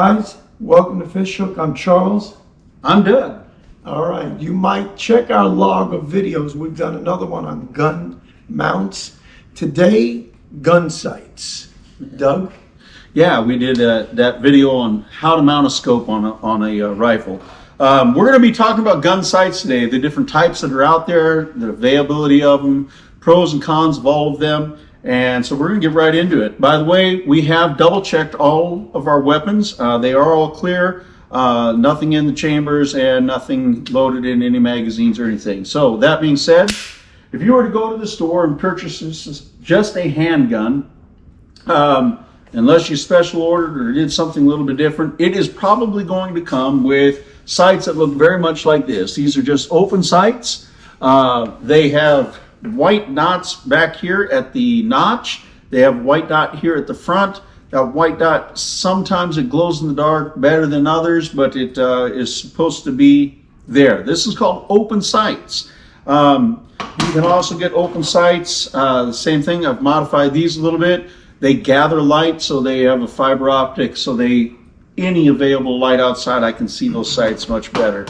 Guys, welcome to Fish Hook. I'm Charles. I'm Doug. All right, you might check our log of videos. We've done another one on gun mounts. Today, gun sights. Doug? Yeah, we did that video on how to mount a scope on a rifle. We're going to be talking about gun sights today, the different types that are out there, the availability of them, pros and cons of all of them. And so we're going to get right into it. By the way, we have double checked all of our weapons. They are all clear, nothing in the chambers and nothing loaded in any magazines or anything. So that being said, if you were to go to the store and purchase just a handgun, unless you special ordered or did something a little bit different, it is probably going to come with sights that look very much like this. These are just open sights. They have white dots back here at the notch. They have white dot here at the front. That white dot, sometimes it glows in the dark better than others, but it is supposed to be there. This is called open sights. You can also get open sights, the same thing. I've modified these a little bit. They gather light, so they have a fiber optic, so any available light outside, I can see those sights much better.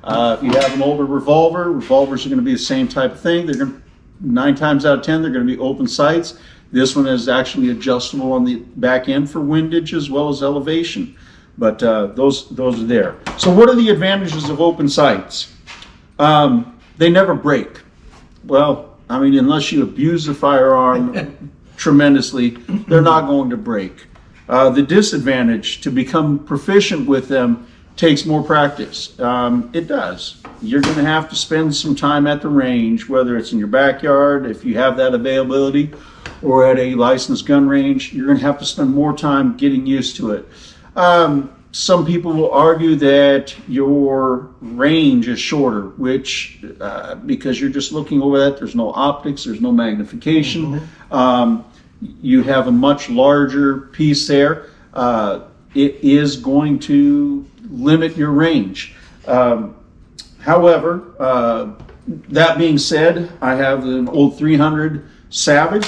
If you have an older revolver, revolvers are going to be the same type of thing. They're going to, 9 times out of 10, they're going to be open sights. This one is actually adjustable on the back end for windage as well as elevation. But those are there. So what are the advantages of open sights? They never break. Well, I mean, unless you abuse the firearm tremendously, they're not going to break. The disadvantage, to become proficient with them, takes more practice. It does. You're going to have to spend some time at the range, whether it's in your backyard, if you have that availability, or at a licensed gun range. You're going to have to spend more time getting used to it. Some people will argue that your range is shorter, which because you're just looking over that, there's no optics, there's no magnification. You have a much larger piece there. It is going to limit your range. However, that being said, I have an old 300 Savage.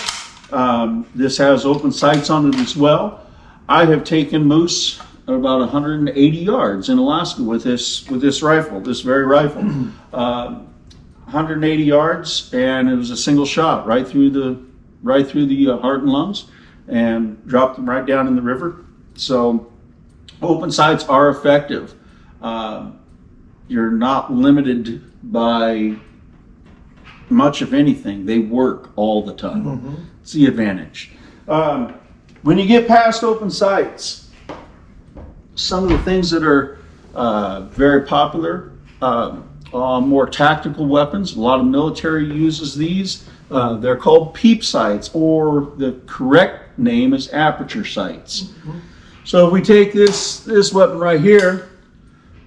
This has open sights on it as well. I have taken moose about 180 yards in Alaska with this rifle, this very rifle. 180 yards, and it was a single shot right through the heart and lungs, and dropped them right down in the river. So open sights are effective. You're not limited by much of anything. They work all the time. It's the advantage. When you get past open sights, some of the things that are very popular, more tactical weapons, a lot of military uses these. They're called peep sights, or the correct name is aperture sights. So if we take this weapon right here,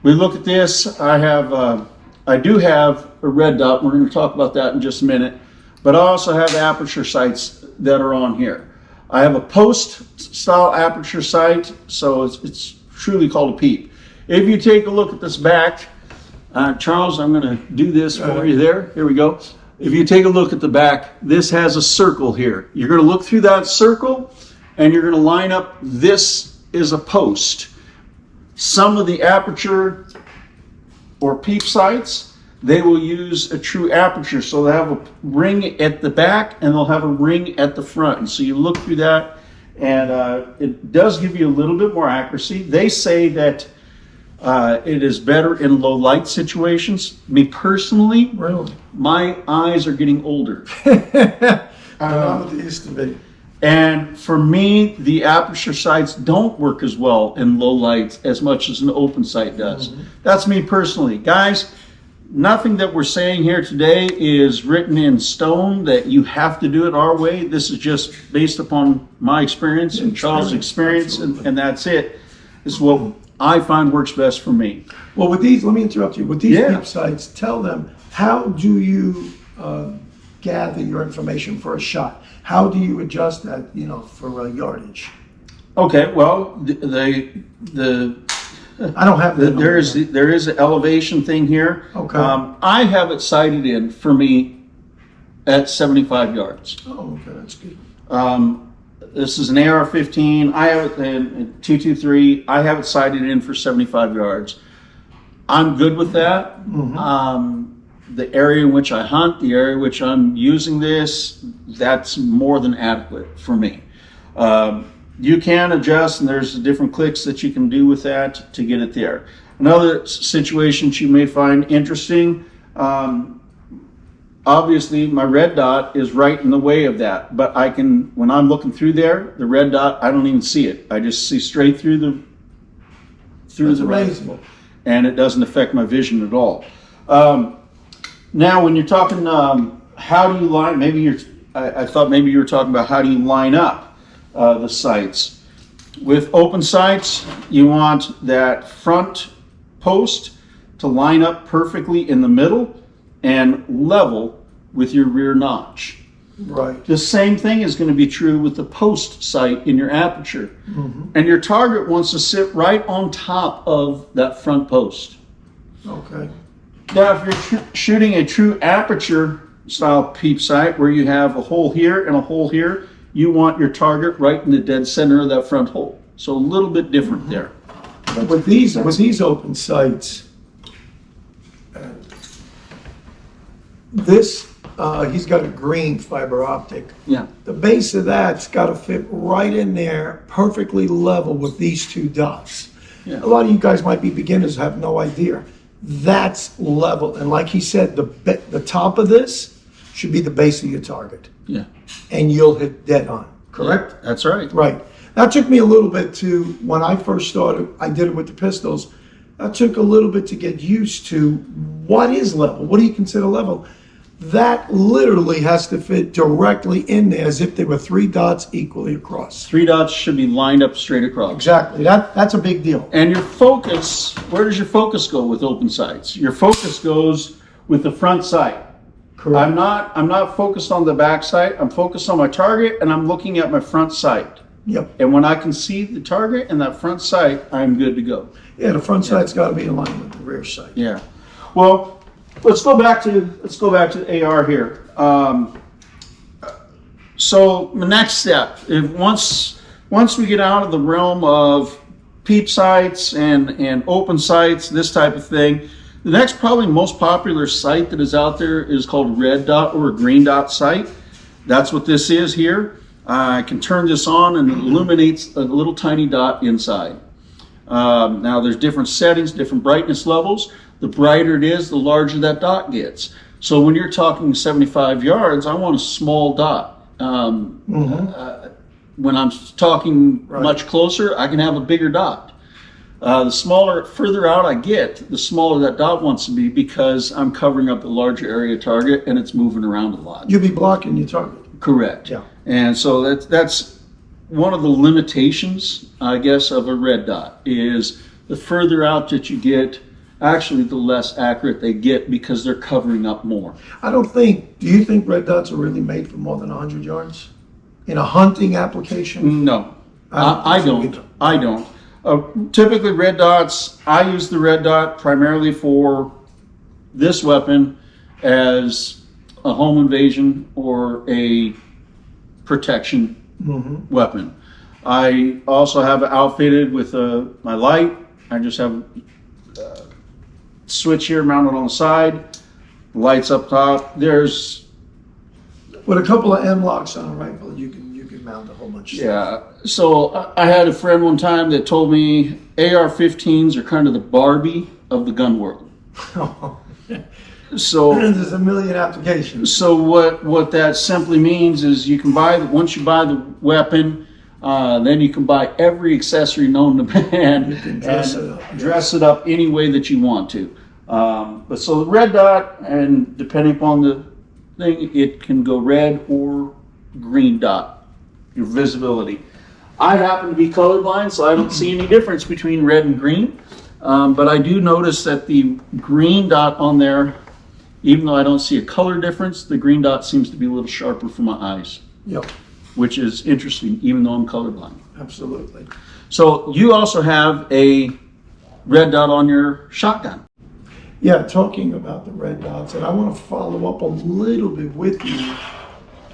we look at this. I do have a red dot. We're going to talk about that in just a minute. But I also have aperture sights that are on here. I have a post style aperture sight, so it's truly called a peep. If you take a look at this back, Charles, I'm going to do this for you there. Here we go. If you take a look at the back, this has a circle here. You're going to look through that circle, and you're going to line up. This is a post. Some of the aperture or peep sights, they will use a true aperture. So they have a ring at the back and they'll have a ring at the front. And so you look through that, and it does give you a little bit more accuracy. They say that it is better in low light situations. Me personally, Really? my eyes are getting older. I know what they used to be. And for me, the aperture sights don't work as well in low light as much as an open sight does. That's me personally. Guys, nothing that we're saying here today is written in stone that you have to do it our way. This is just based upon my experience and Charles' experience, and that's it. This is what I find works best for me. Well, with these, let me interrupt you. With these peep sights, tell them, how do you gather your information for a shot? How do you adjust that, for yardage? Okay, well, I don't have that. there is an elevation thing here. Okay. I have it sighted in for me at 75 yards. Oh, okay, that's good. this is an AR-15. I have it in 223. I have it sighted in for 75 yards. I'm good with that. The area in which I hunt, the area in which I'm using this, that's more than adequate for me. You can adjust, and there's different clicks that you can do with that to get it there. Another situation you may find interesting, obviously my red dot is right in the way of that, but I can, when I'm looking through there, the red dot, I don't even see it. I just see straight through the That's amazing. rifle, and it doesn't affect my vision at all. Now, when you're talking, how do you line? I thought maybe you were talking about how do you line up the sights. With open sights, you want that front post to line up perfectly in the middle and level with your rear notch. Right. The same thing is going to be true with the post sight in your aperture. And your target wants to sit right on top of that front post. Okay. Now, if you're shooting a true aperture style peep sight where you have a hole here and a hole here, you want your target right in the dead center of that front hole. So a little bit different there. But with these open sights, this he's got a green fiber optic. Yeah. The base of that's got to fit right in there, perfectly level with these two dots. Yeah. A lot of you guys might be beginners, have no idea. That's level, and like he said, the top of this should be the base of your target, Yeah. and you'll hit dead on. Correct? That's right. Right. That took me a little bit to, when I first started, I did it with the pistols. That took a little bit to get used to what is level. What do you consider level? That literally has to fit directly in there as if there were three dots equally across. 3 dots should be lined up straight across. Exactly. That's a big deal. And your focus, where does your focus go with open sights? Your focus goes with the front sight. Correct. I'm not focused on the back sight. I'm focused on my target, and I'm looking at my front sight. Yep. And when I can see the target and that front sight, I'm good to go. Yeah, the front sight's got to be in line with the rear sight. Yeah. Well, let's go back to the AR here. So the next step, once we get out of the realm of peep sights and open sights, this type of thing, the next probably most popular sight that is out there is called red dot or green dot sight. That's what this is here. I can turn this on and it illuminates a little tiny dot inside. Now there's different settings, different brightness levels. The brighter it is, the larger that dot gets. So when you're talking 75 yards, I want a small dot. When I'm talking much closer, I can have a bigger dot. The further out I get, the smaller that dot wants to be because I'm covering up a larger area target and it's moving around a lot. You'll be blocking your target. Correct. Yeah. And so that's one of the limitations, I guess, of a red dot is the further out that you get, actually the less accurate they get because they're covering up more. Do you think red dots are really made for more than 100 yards? In a hunting application? No, I I don't think so don't. I don't. Typically red dots, I use the red dot primarily for this weapon as a home invasion or a protection weapon. I also have it outfitted with my light. I just have a switch here mounted on the side, lights up top. There's With a couple of M locks on a rifle, you can mount a whole bunch of stuff. Yeah. So I had a friend one time that told me AR-15s are kind of the Barbie of the gun world. So There's a million applications. So what that simply means is you can once you buy the weapon, then you can buy every accessory known to man. You can dress it up. Dress it up any way that you want to. But so the red dot, and depending upon the thing, it can go red or green dot, your visibility. I happen to be colorblind, so I don't see any difference between red and green. But I do notice that the green dot on there, even though I don't see a color difference, the green dot seems to be a little sharper for my eyes, Yep, which is interesting, even though I'm colorblind. absolutely. So you also have a red dot on your shotgun. Yeah, talking about the red dots, and I want to follow up a little bit with you.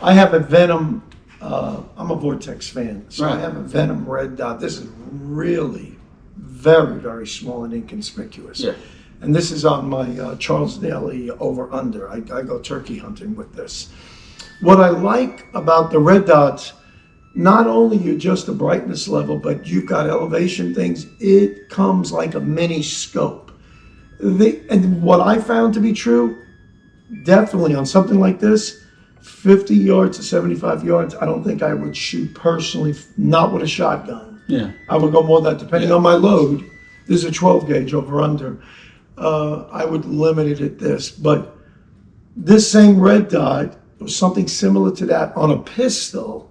I have a Venom I'm a Vortex fan, so I Right. have a Venom red dot. This is really very, very small and inconspicuous. Yeah. And this is on my Charles Daly over under. I go turkey hunting with this. What I like about the red dots, not only you adjust the brightness level, but you've got elevation things. It comes like a mini scope. And what I found to be true, definitely on something like this, 50 yards to 75 yards, I don't think I would shoot personally, not with a shotgun. Yeah. I would go more than that, depending on my load. This is a 12 gauge over under. I would limit it at this. But this same red dot was something similar to that on a pistol.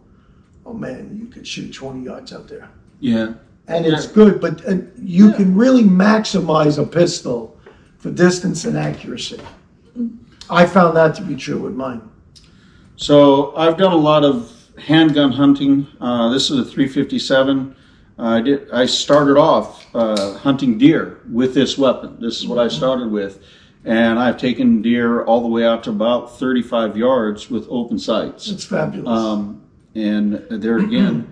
Oh man, you could shoot 20 yards out there. Yeah. And it's good, but you can really maximize a pistol for distance and accuracy. I found that to be true with mine. So I've done a lot of handgun hunting. This is a 357. I started off hunting deer with this weapon. This is what I started with. And I've taken deer all the way out to about 35 yards with open sights. It's fabulous. And there again,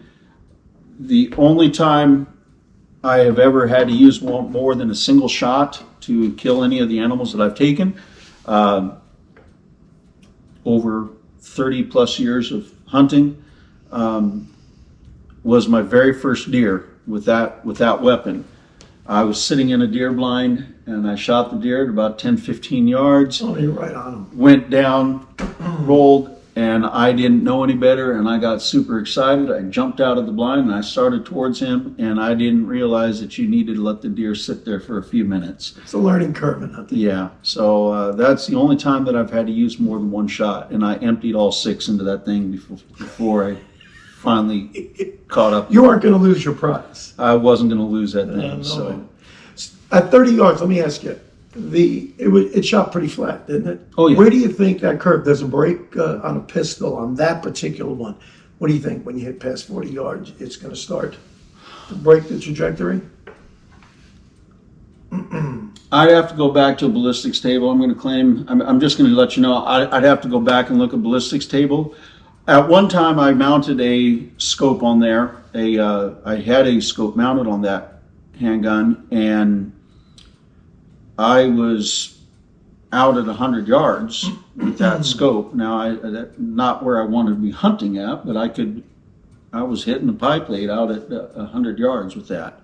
the only time I have ever had to use more than a single shot to kill any of the animals that I've taken, over 30 plus years of hunting, was my very first deer with that weapon. I was sitting in a deer blind and I shot the deer at about 10, 15 yards, Oh, you're right on them. went down, rolled, and I didn't know any better, and I got super excited. I jumped out of the blind and I started towards him, and I didn't realize that you needed to let the deer sit there for a few minutes. It's a learning curve in hunting. Yeah, so that's the only time that I've had to use more than one shot, and I emptied all 6 into that thing before I finally caught up. You aren't going to lose your prize. I wasn't going to lose that thing. No So way. At 30 yards, let me ask you, it shot pretty flat, didn't it? Oh, yeah. Where do you think that curve, there's a break on a pistol on that particular one? What do you think when you hit past 40 yards, it's going to start to break the trajectory? I'd have to go back to a ballistics table. I'm going to claim, I'm just going to let you know, I'd have to go back and look at ballistics table. At one time, I mounted a scope on there. I had a scope mounted on that handgun, and I was out at 100 yards with that scope. Now, not where I wanted to be hunting at, but I was hitting the pie plate out at 100 yards with that.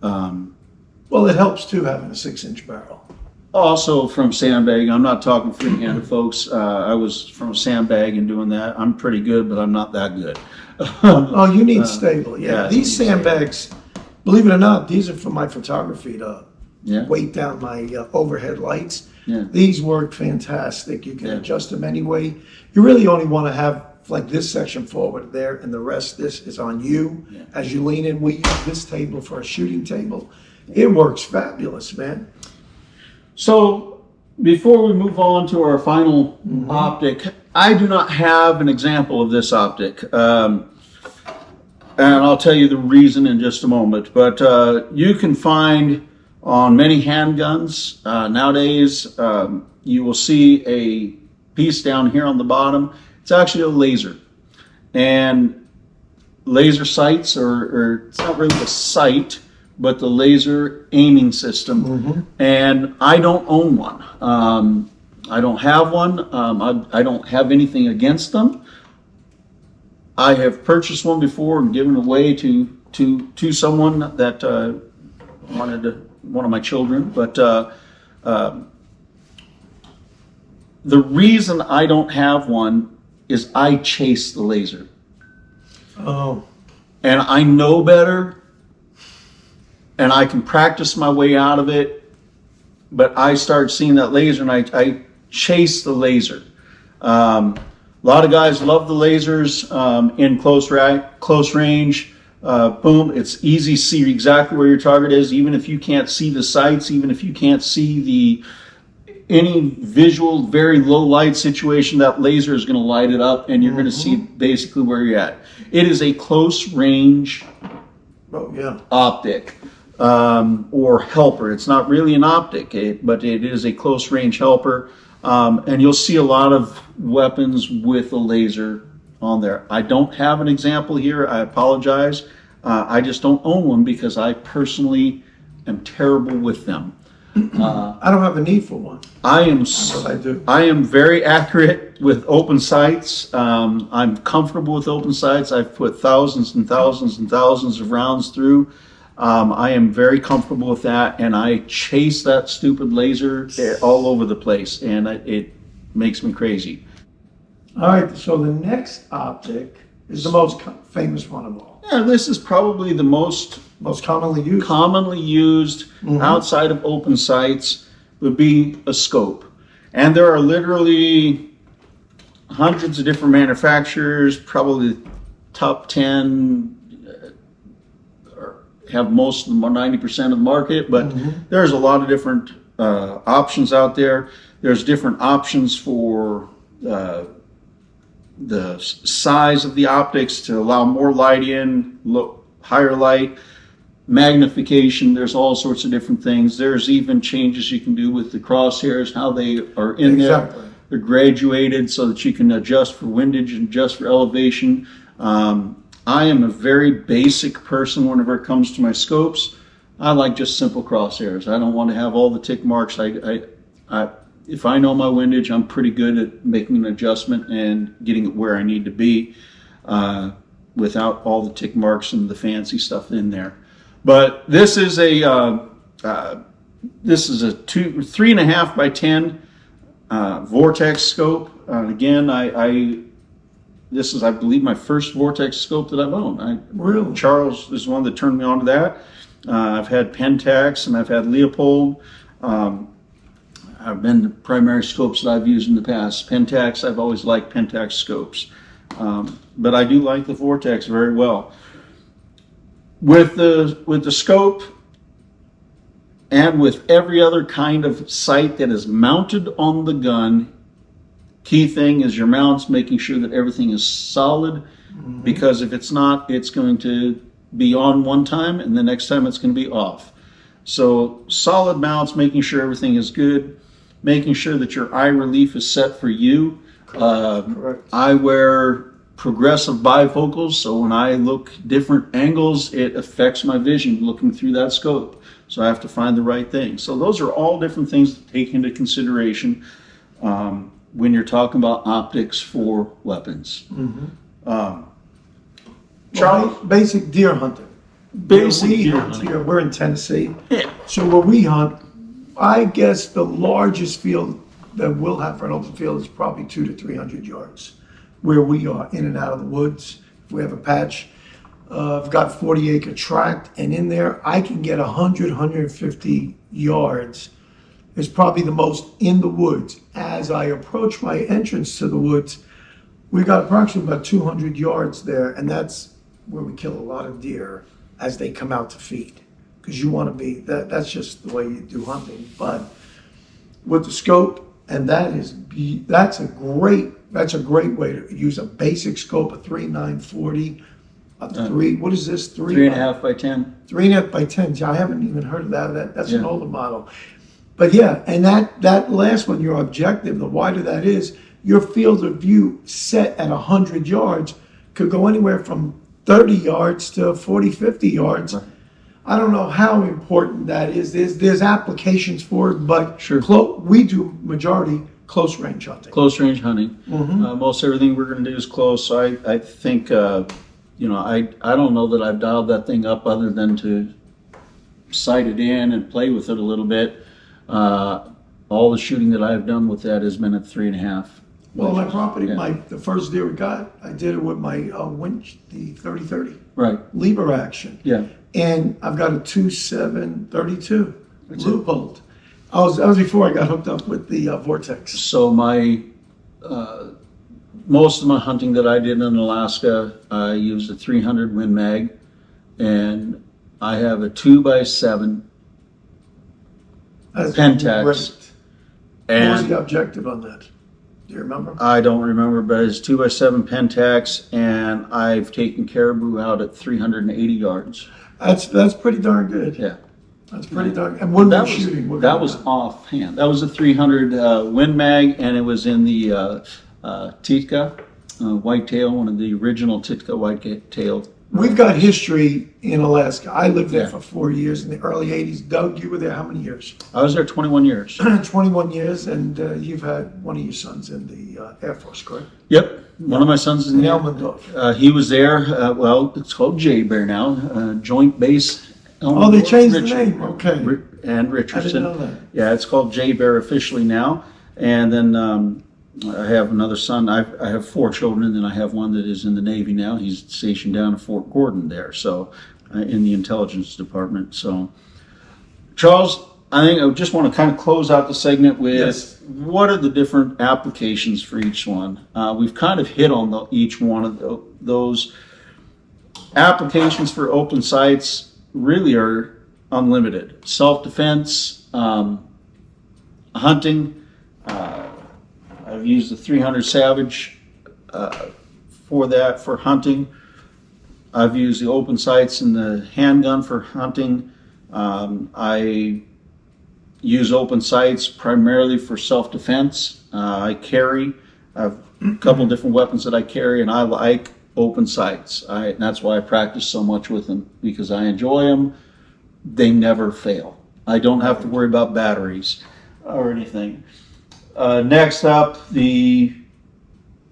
Well, it helps too, having a 6-inch barrel. Also from sandbagging. I'm not talking free-handed, folks. I was from sandbagging doing that. I'm pretty good, but I'm not that good. Oh, you need stable. Yeah, yeah, these you need sandbags, believe it or not, these are for my photography to Yeah. weight down my overhead lights. Yeah. These work fantastic. You can Yeah. adjust them anyway. You really only want to have like this section forward there, and the rest this is on you Yeah. as you lean in. We use this table for a shooting table. It works fabulous, man. So before we move on to our final optic, I do not have an example of this optic. And I'll tell you the reason in just a moment. But you can find on many handguns nowadays, you will see a piece down here on the bottom. It's actually a laser. And laser sights are it's not really a sight, but the laser aiming system. And I don't own one. I don't have one. I don't have anything against them. I have purchased one before and given away to someone that wanted to, one of my children. But the reason I don't have one is I chase the laser. Oh, And I know better, and I can practice my way out of it, but I start seeing that laser and I chase the laser. A lot of guys love the lasers in close range. Boom, it's easy to see exactly where your target is, even if you can't see the sights, even if you can't see any visual, very low light situation, that laser is going to light it up and you're going to see basically where you're at. It is a close range oh yeah. optic or helper. It's not really an optic, but it is a close range helper. And you'll see a lot of weapons with a laser on there. I don't have an example here. I apologize. I just don't own one because I personally am terrible with them. I don't have a need for one. I am But I do. I am very accurate with open sights. I'm comfortable with open sights. I've put thousands and thousands and thousands of rounds through. I am very comfortable with that, and I chase that stupid laser all over the place, and it makes me crazy. All right, so the next optic is the most famous one of all, Yeah, this is probably the most most commonly used. commonly used outside of open sights would be a scope. And there are literally hundreds of different manufacturers, probably top 10 have most of the 90% of the market, but there's a lot of different options out there. There's different options for the size of the optics to allow more light in, higher light, magnification. There's all sorts of different things. There's even changes you can do with the crosshairs, how they are in Exactly. there. They're graduated so that you can adjust for windage and adjust for elevation. I am a very basic person whenever it comes to my scopes. I like just simple crosshairs. I don't want to have all the tick marks. If I know my windage, I'm pretty good at making an adjustment and getting it where I need to be without all the tick marks and the fancy stuff in there. But this is a 3.5 by 10 Vortex scope. Again, this is, I believe, my first Vortex scope that I've owned. Really? Charles is the one that turned me on to that. I've had Pentax and I've had Leopold. I've been the primary scopes that I've used in the past. Pentax, I've always liked Pentax scopes. But I do like the Vortex very well. With the scope and with every other kind of sight that is mounted on the gun, key thing is your mounts, making sure that everything is solid, because if it's not, it's going to be on one time and the next time it's going to be off. So solid mounts, making sure everything is good, making sure that your eye relief is set for you. Correct. I wear progressive bifocals, so when I look different angles, it affects my vision looking through that scope. So I have to find the right thing. So those are all different things to take into consideration when you're talking about optics for weapons. Charlie, basic deer hunting. Basic Where we deer hunt hunting. here, we're in Tennessee. Yeah. So where we hunt, I guess the largest field that we'll have for an open field is probably 200 to 300 yards. Where we are, in and out of the woods. If we have a patch, I've got 40-acre tract, and in there I can get 100, 150 yards. It's probably the most in the woods. As I approach my entrance to the woods, we got approximately about 200 yards there, and that's where we kill a lot of deer as they come out to feed. Because you want to be, that's just the way you do hunting. But with the scope, and that's a great way to use a basic scope, a 3.940, a 3, what is this? 3.5 by 10. 3.5 by 10. Yeah, I haven't even heard of that. That's an Yeah. older model. But yeah, and that last one, your objective, the wider that is, your field of view set at 100 yards could go anywhere from 30 yards to 40, 50 yards. Right. I don't know how important that is. There's applications for it, but Sure. we do majority close range hunting. Close range hunting. Most everything we're going to do is close. So I think, I don't know that I've dialed that thing up other than to sight it in and play with it a little bit. All the shooting that I've done with that has been at 3.5. Well, my property, Yeah. the first deer we got, I did it with my winch, the 30-30 Right. lever action. Yeah. And I've got a 2.7-32 Leupold. That was before I got hooked up with the Vortex. So my most of my hunting that I did in Alaska, I used a 300 Win Mag, and I have a 2x7 That's Pentax. great. What was and the objective on that? Do you remember? I don't remember, but it's 2x7 Pentax, and I've taken caribou out at 380 yards. That's pretty darn good. Yeah. That's pretty darn. And when That we're was, shooting, we're that gonna- was offhand. That was a 300 Win Mag, and it was in the Titka. whitetail, one of the original Sitka whitetail. We've got history in Alaska. I lived there Yeah. for 4 years in the early 80s. Doug, you were there how many years? I was there 21 years. 21 years, and you've had one of your sons in the Air Force, correct? Yep, one of my sons is in In there. Elmendorf. He was there. Well, it's called J Bear now. Joint Base. Oh, they changed the Richard- name. Okay. And I Richardson. didn't know that. Yeah, it's called J Bear officially now. And then I have another son. I have 4 children, and then I have one that is in the Navy now. He's stationed down in Fort Gordon there, so in the intelligence department. So, Charles, I think I just want to kind of close out the segment with Yes. what are the different applications for each one. We've kind of hit on each one of those applications for open sites. Really are unlimited. Self-defense, hunting. I've used the 300 Savage for that, for hunting. I've used the open sights and the handgun for hunting. I use open sights primarily for self-defense. I carry a couple different weapons that I carry, and I like open sights. That's why I practice so much with them, because I enjoy them. They never fail. I don't have to worry about batteries or anything. Next up, the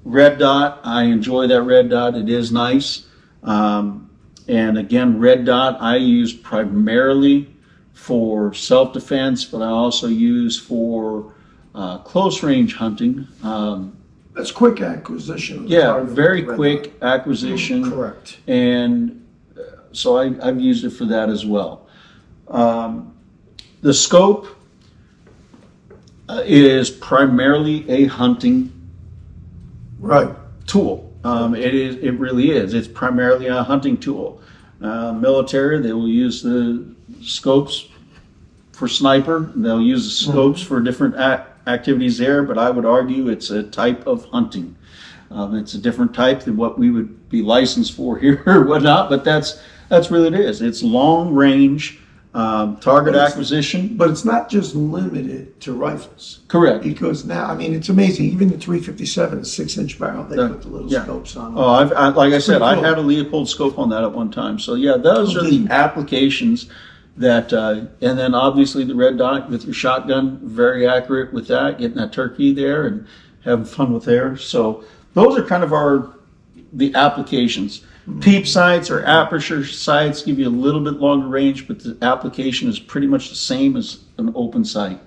red dot. I enjoy that red dot. It is nice. And again, red dot I use primarily for self-defense, but I also use for close range hunting. That's quick acquisition. of the Yeah, target. very Red quick acquisition. dot. Correct. And so I've used it for that as well. The scope is primarily a hunting Right. tool. It really is. It's primarily a hunting tool. Military, they will use the scopes for sniper. They'll use the scopes for different activities there, but I would argue it's a type of hunting. It's a different type than what we would be licensed for here or whatnot, but that's really it is. It's long range target But it's- acquisition. But it's not just limited to rifles. Correct. Because now, I mean, it's amazing. Even the 357 is 6-inch barrel. They put the little Yeah. scopes on. Oh, like I said, pretty I cool. had a Leopold scope on that at one time. So yeah, those Oh, are did the you? applications that, and then obviously the red dot with your shotgun, very accurate with that, getting that turkey there and having fun with there. So those are kind of the applications. Peep sights or aperture sights give you a little bit longer range, but the application is pretty much the same as an open sight.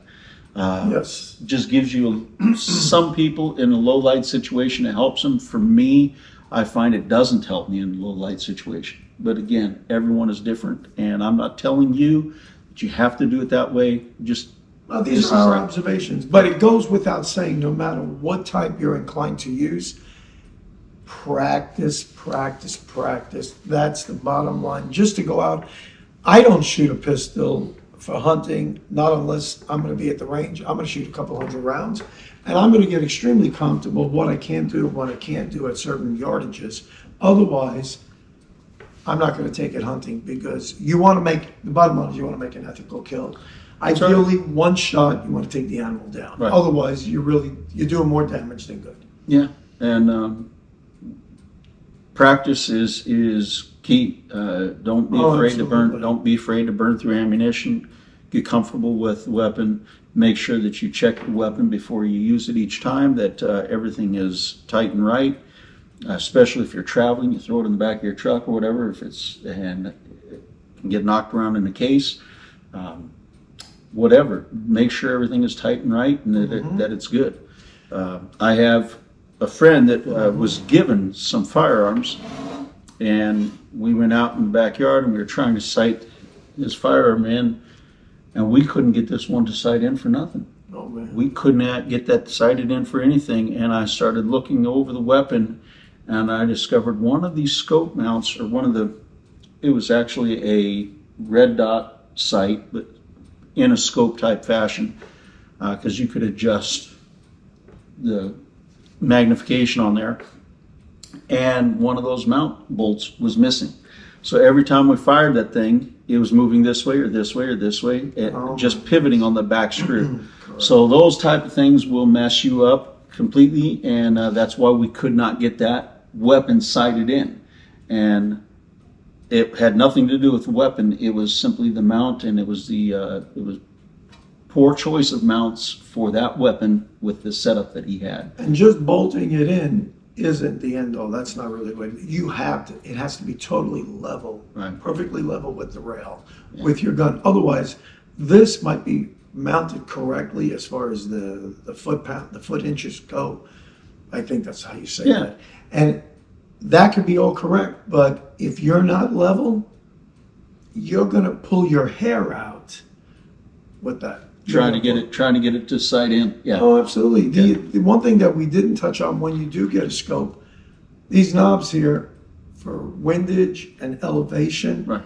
Yes. Just gives you some people in a low light situation, it helps them. For me, I find it doesn't help me in a low light situation. But again, everyone is different, and I'm not telling you that you have to do it that way. Just Well, these This are is our like- observations, but it goes without saying, no matter what type you're inclined to use, practice, practice, practice. That's the bottom line. Just to go out, I don't shoot a pistol for hunting, not unless I'm going to be at the range. I'm going to shoot a couple hundred rounds, and I'm going to get extremely comfortable with what I can do and what I can't do at certain yardages. Otherwise, I'm not going to take it hunting, because you want to make, the bottom line is you want to make an ethical kill. right. Ideally, one shot, you want to take the animal down. Right. Otherwise, you're doing more damage than good. yeah, and practice is key. Don't be Oh, afraid to burn. absolutely. Don't be afraid to burn through ammunition. Get comfortable with the weapon. Make sure that you check the weapon before you use it each time. That everything is tight and right. Especially if you're traveling, you throw it in the back of your truck or whatever. If it's and it can get knocked around in the case. Whatever. Make sure everything is tight and right, and that it's good. I have a friend that was given some firearms, and we went out in the backyard and we were trying to sight his firearm in, and we couldn't get this one to sight in for nothing. Oh man. We could not get that sighted in for anything, and I started looking over the weapon, and I discovered one of these scope mounts, or it was actually a red dot sight, but in a scope type fashion, because you could adjust the magnification on there, and one of those mount bolts was missing. So every time we fired that thing, it was moving this way or this way or this way, Oh. just pivoting on the back screw. So those type of things will mess you up, completely, and that's why we could not get that weapon sighted in. And it had nothing to do with the weapon. It was simply the mount, and it was poor choice of mounts for that weapon with the setup that he had. And just bolting it in isn't the end all. That's not really what you have to. It has to be totally level, Right. perfectly level with the rail, with your gun. Otherwise, this might be mounted correctly as far as the foot inches go. I think that's how you say Yeah. that. And that could be all correct, but if you're not level, you're gonna pull your hair out with that. Trying to get it to sight in. Yeah. Oh, absolutely. The one thing that we didn't touch on when you do get a scope, these knobs here for windage and elevation. Right.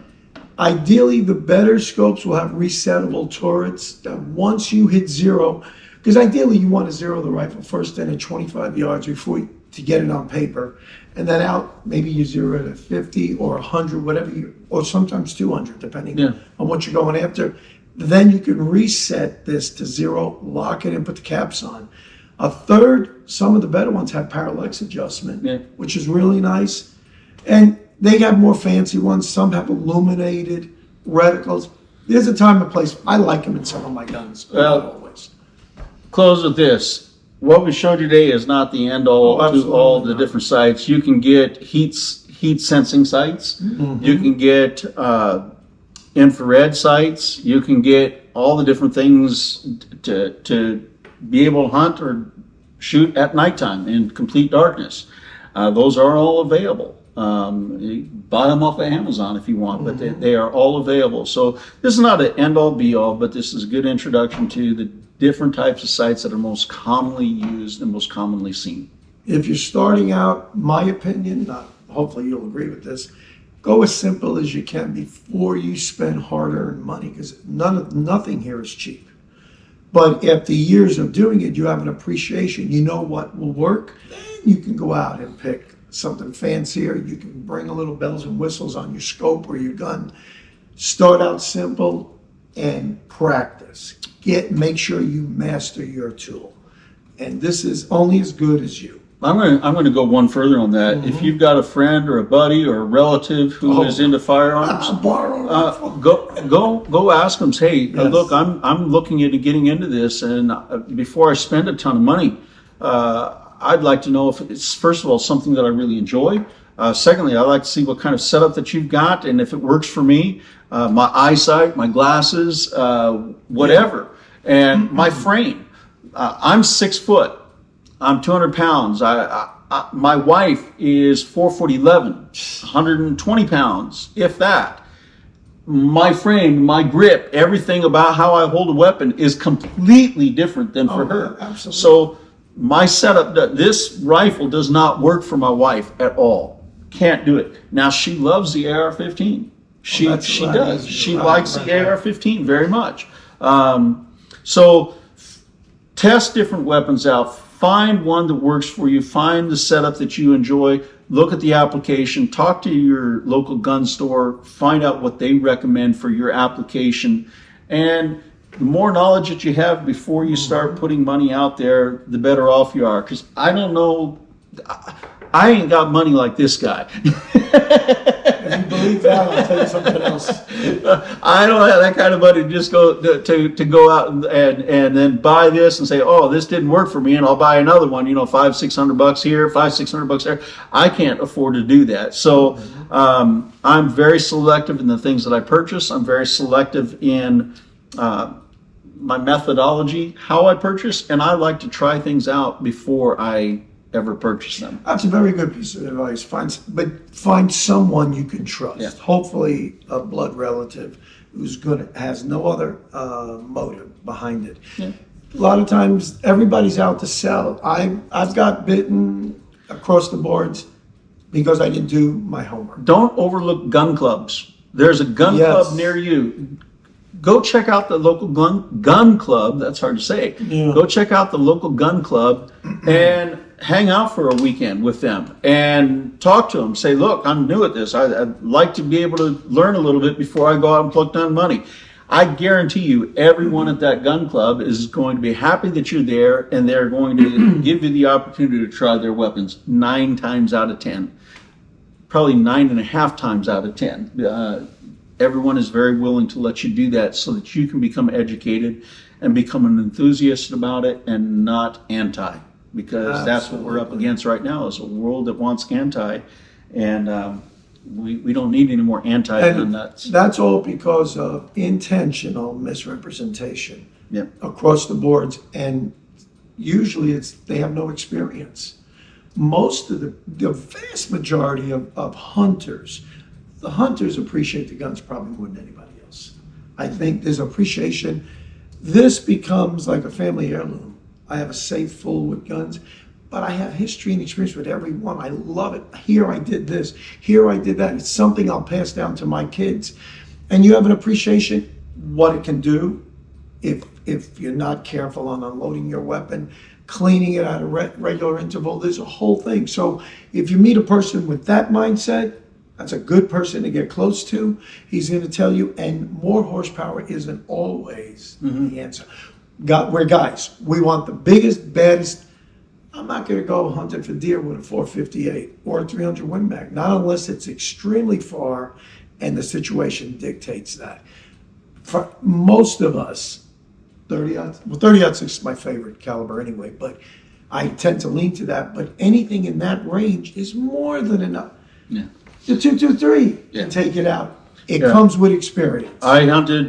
Ideally, the better scopes will have resettable turrets that once you hit zero, because ideally you want to zero the rifle first in at 25 yards to get it on paper, and then out maybe you zero it at 50 or 100, whatever or sometimes 200, depending on what you're going after. Then you can reset this to zero, lock it and put the caps on. A third, some of the better ones have parallax adjustment, which is really nice. And they have more fancy ones. Some have illuminated reticles. There's a time and place. I like them in some of my guns, but not always. Close with this. What we showed you today is not the end all to all the different sights. You can get heat sensing sights. Mm-hmm. You can get infrared sights. You can get all the different things to be able to hunt or shoot at nighttime in complete darkness. Those are all available. You buy them off of Amazon if you want, but they are all available. So this is not an end-all be-all, but this is a good introduction to the different types of sights that are most commonly used and most commonly seen. If you're starting out, my opinion, hopefully you'll agree with this, go as simple as you can before you spend hard-earned money, because nothing here is cheap. But after years of doing it, you have an appreciation. You know what will work. Then you can go out and pick something fancier. You can bring a little bells and whistles on your scope or your gun. Start out simple and practice. Make sure you master your tool. And this is only as good as you. I'm going to go one further on that. Mm-hmm. If you've got a friend or a buddy or a relative who is into firearms, go ask them. Hey, look, I'm looking into getting into this, and before I spend a ton of money, I'd like to know if it's, first of all, something that I really enjoy. Secondly, I'd like to see what kind of setup that you've got, and if it works for me, my eyesight, my glasses, whatever, and my frame. I'm 6 foot. I'm 200 pounds. My wife is 4'11", 120 pounds, if that. My frame, my grip, everything about how I hold a weapon is completely different than for her. Absolutely. So my setup, this rifle does not work for my wife at all. Can't do it. Now, she loves the AR-15. She does. She likes the AR-15 very much. So test different weapons out. Find one that works for you. Find the setup that you enjoy. Look at the application. Talk to your local gun store. Find out what they recommend for your application. And the more knowledge that you have before you start putting money out there, the better off you are. Because I don't know, I ain't got money like this guy. If you believe that, I'll tell you something else. I don't have that kind of money to just go to go out and then buy this and say, oh, this didn't work for me, and I'll buy another one. $500-600 here, $500-600 there. I can't afford to do that. So I'm very selective in the things that I purchase. I'm very selective in my methodology, how I purchase, and I like to try things out before I ever purchase them. That's a very good piece of advice. Find someone you can trust. Yeah. Hopefully a blood relative who's has no other motive behind it. Yeah. A lot of times everybody's out to sell. I've got bitten across the boards because I didn't do my homework. Don't overlook gun clubs. There's a gun club near you. Go check out the local gun club. That's hard to say. Yeah. Go check out the local gun club and hang out for a weekend with them and talk to them. Say, look, I'm new at this. I'd like to be able to learn a little bit before I go out and pluck down money. I guarantee you, everyone at that gun club is going to be happy that you're there, and they're going to give you the opportunity to try their weapons 9 times out of 10, probably 9.5 times out of 10. Everyone is very willing to let you do that so that you can become educated and become an enthusiast about it and not anti, because that's what we're up Absolutely. against right now, is a world that wants anti, and we don't need any more anti-gun And nuts. that's all because of intentional misrepresentation Yep. across the boards, and usually they have no experience. Most of the vast majority of hunters, the hunters appreciate the guns probably more than anybody else. I think there's appreciation. This becomes like a family heirloom. I have a safe full with guns, but I have history and experience with every one. I love it. Here I did this, here I did that. It's something I'll pass down to my kids. And you have an appreciation what it can do if you're not careful on unloading your weapon, cleaning it at a regular interval. There's a whole thing. So if you meet a person with that mindset, that's a good person to get close to. He's going to tell you, and more horsepower isn't always the answer. We're guys. We want the biggest, baddest. I'm not going to go hunting for deer with a 458 or a 300 Win Mag, not unless it's extremely far and the situation dictates that. For most of us, 30-06 is my favorite caliber anyway, but I tend to lean to that. But anything in that range is more than enough. Yeah. The 223 Yeah. can take it out. It Yeah. comes with experience. I hunted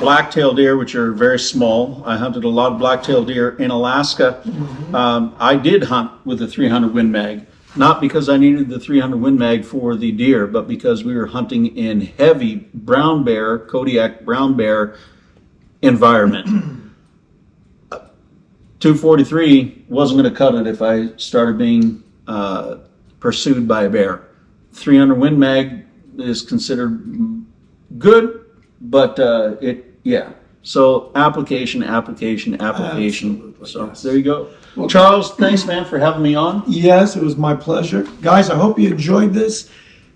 blacktail deer, which are very small. I hunted a lot of blacktail deer in Alaska. I did hunt with the 300 Win Mag, not because I needed the 300 Win Mag for the deer, but because we were hunting in heavy brown bear, Kodiak brown bear environment. 243 wasn't going to cut it if I started being pursued by a bear. 300 Win Mag is considered good, but yeah. So application. Absolutely, So yes. there you go. Well, Charles, thanks, man, for having me on. Yes, it was my pleasure. Guys, I hope you enjoyed this.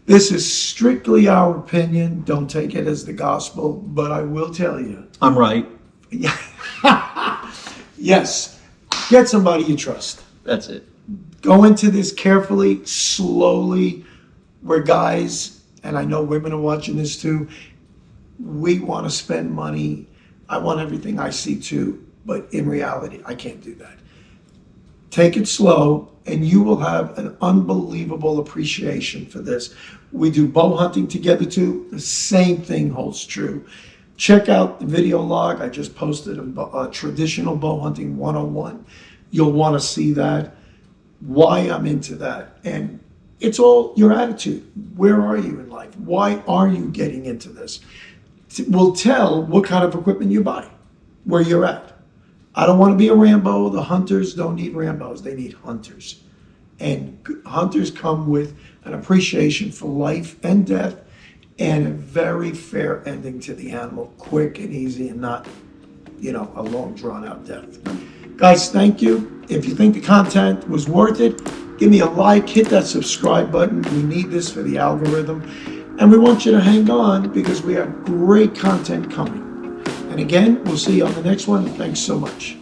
This is strictly our opinion. Don't take it as the gospel, but I will tell you. I'm right. Yes, get somebody you trust. That's it. Go into this carefully, slowly. We're guys, and I know women are watching this too. We want to spend money. I want everything I see too, but in reality, I can't do that. Take it slow, and you will have an unbelievable appreciation for this. We do bow hunting together too. The same thing holds true. Check out the video log. I just posted a traditional bow hunting 101. You'll want to see that, why I'm into that. And it's all your attitude. Where are you in life? Why are you getting into this? Will tell what kind of equipment you buy, where you're at. I don't want to be a Rambo. The hunters don't need Rambos. They need hunters. And hunters come with an appreciation for life and death and a very fair ending to the animal, quick and easy and not, a long drawn out death. Guys, thank you. If you think the content was worth it, give me a like, hit that subscribe button. We need this for the algorithm. And we want you to hang on because we have great content coming. And again, we'll see you on the next one. Thanks so much.